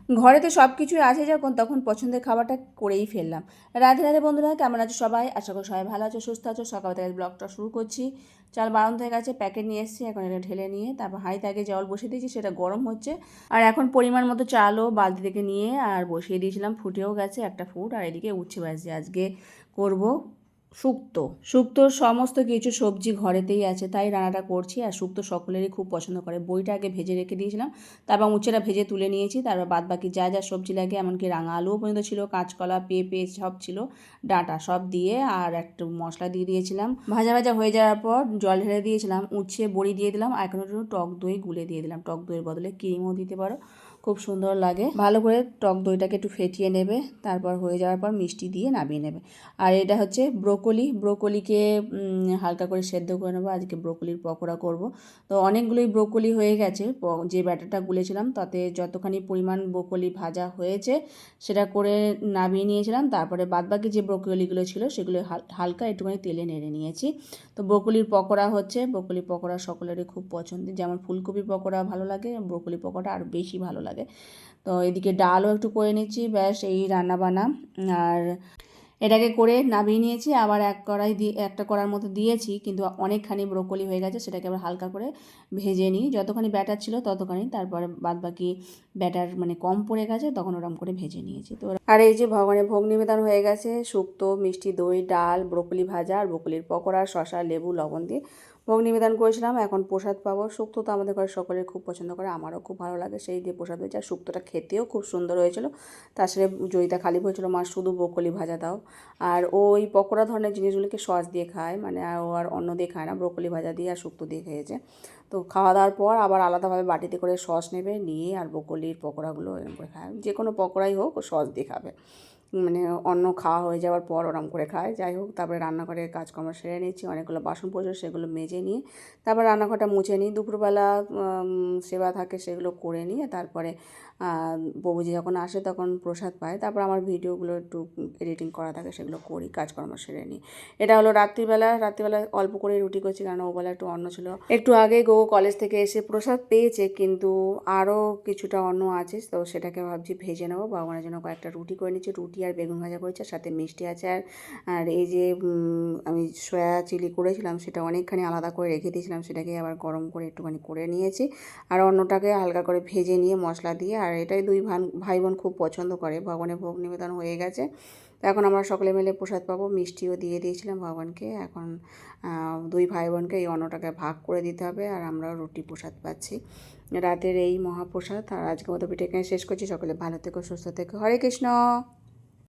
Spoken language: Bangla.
ঘরেতে সব কিছুই আছে যখন, তখন পছন্দের খাবারটা করেই ফেললাম। রাধে রাধে বন্ধুরা, কেমন আছো সবাই? আশা করি সবাই ভালো আছো, সুস্থ আছো। সকাল থেকে ব্লগটা শুরু করছি। চাল বারণ হয়ে গেছে, প্যাকেট নিয়ে এসেছি, এখন এটা ঢেলে নিয়ে তারপর হাঁড়িতে আগে জল বসিয়ে দিয়েছি, সেটা গরম হচ্ছে। আর এখন পরিমাণ মতো চালও বালতি থেকে নিয়ে আর বসিয়ে দিয়েছিলাম, ফুটেও গেছে একটা ফুট। আর এদিকে উচ্ছে ভাজছি, আজকে করব শুক্তো। শুক্তোর সমস্ত কিছু সবজি ঘরেতেই আছে, তাই রান্নাটা করছি। আর শুক্তো সকলেরই খুব পছন্দ করে। বইটা আগে ভেজে রেখে দিয়েছিলাম, তারপর উচ্ছেটা ভেজে তুলে নিয়েছি। তারপর বাদ বাকি যা যা সবজি লাগে, এমনকি রাঙা আলুও পর্যন্ত ছিল, কাঁচকলা, পেঁপে সব ছিল, ডাঁটা সব দিয়ে আর একটু মশলা দিয়ে দিয়েছিলাম। ভাজা ভাজা হয়ে যাওয়ার পর জল ঢেলে দিয়েছিলাম, উচ্ছে বড়ি দিয়ে দিলাম, আর এখন একটু টক দই গুলে দিয়ে দিলাম। টক দইয়ের বদলে ক্রিমও দিতে পারো, খুব সুন্দর লাগে। ভালো করে টক দইটাকে একটু ফেটিয়ে নেবে, তারপর হয়ে যাওয়ার পর মিষ্টি দিয়ে নামিয়ে নেবে। আর এটা হচ্ছে ব্রোকলিকে হালকা করে সেদ্ধ করে নেবো। আজকে ব্রোকলির পকোড়া করব। তো অনেকগুলোই ব্রোকলি হয়ে গেছে, যে ব্যাটারটা গুলেছিলাম তাতে যতখানি পরিমাণ ব্রোকলি ভাজা হয়েছে সেটা করে নামিয়ে নিয়েছিলাম। তারপরে বাদবাকি যে ব্রোকলিগুলো ছিল সেগুলো হালকা একটুখানি তেলে নেড়ে নিয়েছি। তো ব্রোকলির পকোড়া হচ্ছে, ব্রোকলি পকোড়া সকলেরই খুব পছন্দের। যেমন ফুলকপি পকোড়া ভালো লাগে, ব্রোকলি পকোড়া আরও বেশি ভালো লাগে। তো এদিকে ডালও একটু করে নিচ্ছি, ব্যাস এই রান্নাবান্না। আর এটাকে করে নামিয়ে নিয়েছি, আবার একটা কড়ার মতো দিয়েছি, কিন্তু অনেকখানি ব্রোকলি হয়ে গেছে, সেটাকে আবার হালকা করে ভেজে নিই। যতখানি ব্যাটার ছিল ততখানি, তারপরে বাদ বাকি ব্যাটার মানে কম পড়ে গেছে, তখন ওরম করে ভেজে নিয়েছি। তো আর এই যে ভগবানের ভোগ নিবেদন হয়ে গেছে, শুক্তো, মিষ্টি দই, ডাল, ব্রোকলি ভাজা আর ব্রোকলির পকোড়া, শসা, লেবু, লবণ দিয়ে ভোগ নিবেদন করেছিলাম। এখন প্রসাদ পাবো। শুক্তো তো আমাদের ঘরে সকলে খুব পছন্দ করে, আমারও খুব ভালো লাগে, সেই দিয়ে প্রসাদ হয়েছে। আর শুক্তোটা খেতেও খুব সুন্দর হয়েছিল। তার সাথে জয়িতা খালি বলছিল, মা শুধু ব্রোকলি ভাজা দাও। আর ওই পকোড়া ধরনের জিনিসগুলোকে সস দিয়ে খায়, মানে ও আর অন্য দিয়ে খায় না, ব্রোকলি ভাজা দিয়ে আর শুক্তো দিয়ে খেয়েছে। তো খাওয়া দাওয়ার পর আবার আলাদাভাবে বাটিতে করে সস নেবে, নিয়ে আর ব্রোকলির পকোড়াগুলো এরকম করে খায়। যে কোনো পকোড়াই হোক ও সস দিয়ে খাবে, মানে অন্য খাওয়া হয়ে যাওয়ার পর ওরম করে খায়। যাই হোক, তারপরে রান্নাঘরে কাজকর্ম সেরে নিচ্ছি, অনেকগুলো বাসন পড়েছিল সেগুলো মেজে নিয়ে তারপর রান্নাঘরটা মুছে নিই। দুপুরবেলা সেবা থাকে, সেগুলো করে নিয়ে তারপরে বাবুজি যখন আসে তখন প্রসাদ পায়। তারপর আমার ভিডিওগুলো একটু এডিটিং করা থাকে, সেগুলো করি, কাজকর্ম সেরে নিই। এটা হলো রাত্রিবেলা অল্প করে রুটি করছি, কারণ ওবেলা একটু অন্ন ছিল। একটু আগে গো কলেজ থেকে এসে প্রসাদ পেয়েছে, কিন্তু আরও কিছুটা অন্ন আছে, তো সেটাকে ভাবছি ভেজে নেবো। ভগবানের জন্য কয়েকটা রুটি করে নিচ্ছি, রুটি আর বেগুন ভাজা করেছি, সাথে মিষ্টি আছে। আর এই যে আমি সয়া চিলি করেছিলাম, সেটা অনেকখানি আলাদা করে রেখে দিয়েছিলাম, সেটাকে আবার গরম করে একটুখানি করে নিয়েছি। আর অন্যটাকে হালকা করে ভেজে নিয়ে মশলা দিয়ে, আর এটাই দুই ভাই বোন খুব পছন্দ করে। ভগবানের ভোগ নিবেদন হয়ে গেছে, তো এখন আমরা সকলে মিলে প্রসাদ পাবো। মিষ্টিও দিয়ে দিয়েছিলাম ভগবানকে। এখন দুই ভাই বোনকে এই অন্নটাকে ভাগ করে দিতে হবে, আর আমরাও রুটি প্রসাদ পাচ্ছি। রাতের এই মহাপ্রসাদ। আর আজকে মতো ভিডিও এখানে শেষ করছি। সকলে ভালো থেকো, সুস্থ থেকো। হরে কৃষ্ণ।